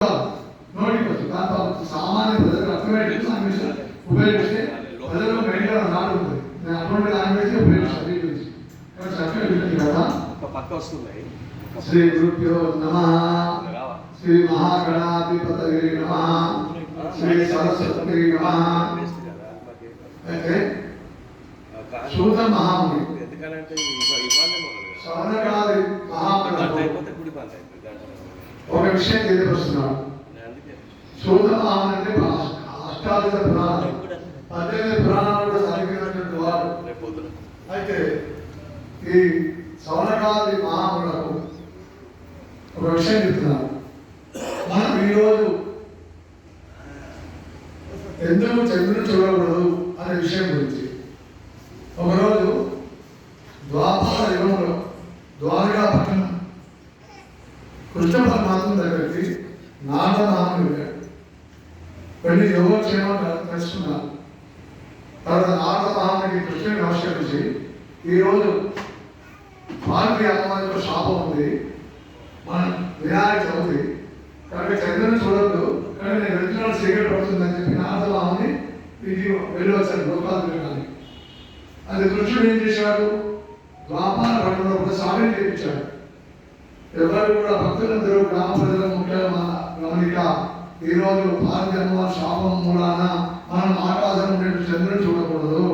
నోటికి వచ్చు దాంతో సామాన్య ప్రజలకు అర్థమయ్యేట్టు లాంగ్వేజ్ ఉపయోగిస్తే ప్రజలకు మైండ్లో నాడు ఉంటుంది. నేను అటువంటి లాంగ్వేజ్ ఉపయోగిస్తాను గురించి కదా. శ్రీ గురుభ్యో నమః. శ్రీ మహాగణాధిపతయే నమః. శ్రీ సరస్వతీ నమః. అయితే సూత మహాముని సవనకాది మహాముని ఒక విషయం తెలియపరుస్తున్నాడు. సూత మహాముని అంటే అష్టాదశ పురాణాలు 18 పురాణాలు కూడా చదివినటువంటి వాడు. అయితే ఈ సవనకాది మహాములకు ఒక విషయం చెప్తున్నారు. మనం ఈరోజు ఎందుకు చంద్రుని చూడకూడదు అనే విషయం గురించి. ఒకరోజు ద్వాపర యుగంలో ద్వారకా పట్టణం కృష్ణ పరమాత్మ దగ్గరికి నారద మహాముని వెళ్ళాడు. వెళ్ళి యోగక్షేమాలు తెలుసుకున్నారు. తర్వాత నారద మహామునికి కృష్ణుని నమస్కరించి, ఈరోజు భారతీయ అమ్మవారికి శాపం ఉంది, మన వినాయక చవితి కనుక చంద్రుని చూడద్దు, కానీ నేను వెళ్తున్నాను సీక్రెట్ పడుతుందని చెప్పి నారద మహాముని ఇది వెళ్ళి వచ్చాడు లోకాలు తిరగాలి. అది కృష్ణుడు ఏం చేశాడు, ద్వాపార పట్టణంలో కూడా స్వామిని చేయించాడు. ఎవరు కూడా భక్తులందరూ గ్రామ ప్రజల ముఖ్య గమనిక, ఈరోజు భారతీయ అమ్మవారి శాపం మూలాన మనం ఆకాశం నుండి చంద్రుని చూడకూడదు,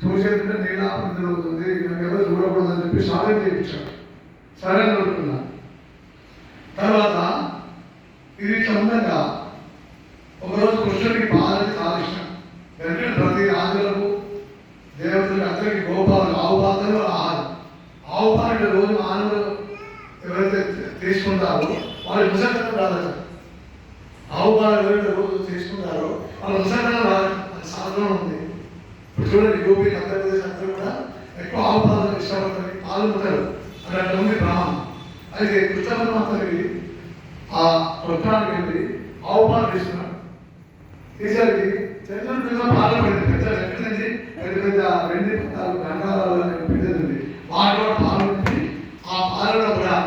చూసేందుకు నీలాపం జరుగుతుంది, ఎవరు చూడకూడదు అని చెప్పి స్వామిని చేయించాడు. సరే అనుకున్నాను. తర్వాత ఇది చందంగా ఒకరోజు కృష్ణుడికి పాలని చాలా ఇష్టం. ఎందుకంటే ప్రతి రాజులకు దేవతలకు అందరికీ గోపాలు ఆవు పాత్రలు ఆహారం. ఆవు పాత్ర రోజు మానవులు ఎవరైతే తీసుకుంటారో వాళ్ళు ముసలితనం రాదట. ఆవు పాలు ఎవరైతే రోజు తీసుకుంటారో వాళ్ళు ముసలితనం రాదట. అది సాధనం ఉంది. ఇప్పుడు చూడండి, యూపీ ఆంధ్రప్రదేశ్ అందరూ కూడా ఎక్కువ ఆవు పాలను ఇష్టపడతారు, పాలు ఉంటారు అని అట్లా ఉంది ప్రమాణం. అయితే కృష్ణ పరమాత్మకి ఆ వృత్తానికి వెళ్ళి ఆవు పాలు తీసుకున్నాడు. ఈసారి చంద్రుడి మీద పాలు పడింది. పెద్ద ఎక్కడి పెద్ద పెద్ద వెండి పత్తాలు గంగారాలు పెద్దది వాటిలో పాలు ఉంది. ఆ పాలలో కూడా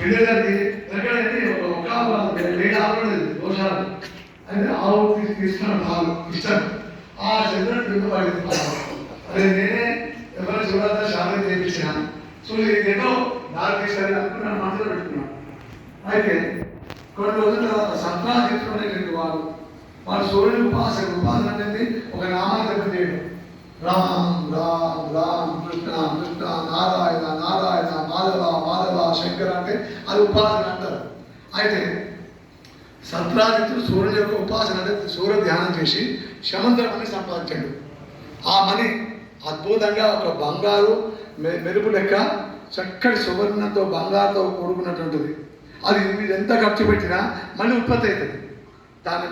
పెద్దదానికి ఎక్కడంటే ఒక 7 ఆవులు లేదు దోషాలు. అయితే ఆవు తీసుకున్న పాలు ఇష్టం. ఆ చంద్రుడి మీద పడింది పాలు. అదే నేనే ఎవరైనా చూడాలంటే శాతం చేయించాను. చూసి ఏదో దారి తీసారి అనుకున్నాను, మనసులో పెట్టుకున్నాను. అయితే కొన్ని రోజుల తర్వాత సత్రాజిత్తుడు అనేటువంటి వాడు సూర్యుని ఉపాసన అనేది ఒక నామాన్ని జపం చేయడం. రామ్ రామ్ రామ్ కృష్ణ కృష్ణ నారాయణ నారాయణ మాధవ మాధవ శంకర అంటే అది ఉపాసన అంటారు. అయితే సత్రాజిత్తుడు సూర్యుని యొక్క ఉపాసన అంటే సూర్య ధ్యానం చేసి శమంతమని సంపాదించాడు. ఆ మని అద్భుతంగా ఒక బంగారు మెరుపు లెక్క చక్కటి సువర్ణంతో బంగారుతో కూడుకున్నటువంటిది. అది మీరు ఎంత ఖర్చు పెట్టినా మళ్ళీ ఉత్పత్తి అవుతుంది. దాని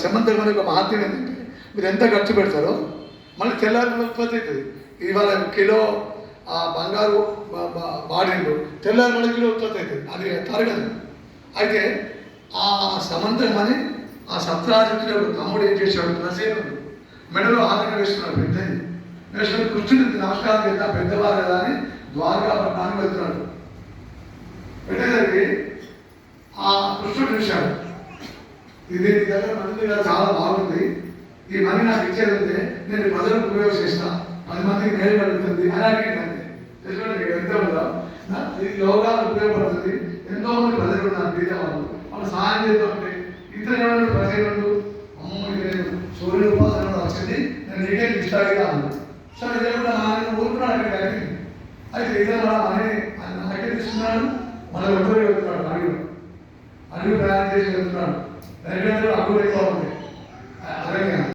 శమంతకం అనే ఒక మహత్యం ఏంటంటే మీరు ఎంత ఖర్చు పెడతారో మళ్ళీ తెల్లారి ఉత్పత్తి అవుతుంది. ఇవాళ కిలో ఆ బంగారు వాడిండు, తెల్లారి మళ్ళీ కిలో ఉత్పత్తి అవుతుంది. అది తరగదు. అయితే ఆ సమంతకం అని ఆ సత్రాజిత్తుడు తమ్ముడు ఏం చేశాడు, ప్రసేనుడు మెడలో ఆదరణ వేస్తున్నాడు. పెద్దది వేసుకుని కృష్ణుడికి నమస్కారం చేద్దాం పెద్దవారు కదా అని ద్వారకా పట్టణానికి వెళ్తున్నాడు. పెట్టేసరికి ఆ కృష్ణుడు చూశాడు, ఇది నీ దగ్గర మంది చాలా బాగుంది, ఈ మనీ నాకు ఇచ్చేదంటే నేను ప్రజలకు ఉపయోగిస్తాను, 10 మందికి మేలు కలుగుతుంది అని అడిగిందంటే తెలుసుకోండి. ఎంత ఉందో ఈ యోగాలు ఉపయోగపడుతుంది. ఎంతో మంది ప్రజలు ఉన్నారు, బీద వాళ్ళు సహాయం చేద్దామంటే ఇతరులు ప్రజలు అమ్మ నేను సూర్యుడు ఉపాసన వచ్చింది, నేను నీకే ఇష్టాగా అన్నాడు. సరే ఇదే కూడా ఆయన ఊరుకున్నాడు అక్కడికి అడిగింది. అయితే ఇతర అని అక్కడ తీసుకున్నాడు, మళ్ళీ ఒక్కరు వెళ్తున్నాడు, అడుగు ప్రయాణం చేసి వెళ్తున్నాడు. ఎందుకంటే అడుగు ఎక్కువ ఉంది.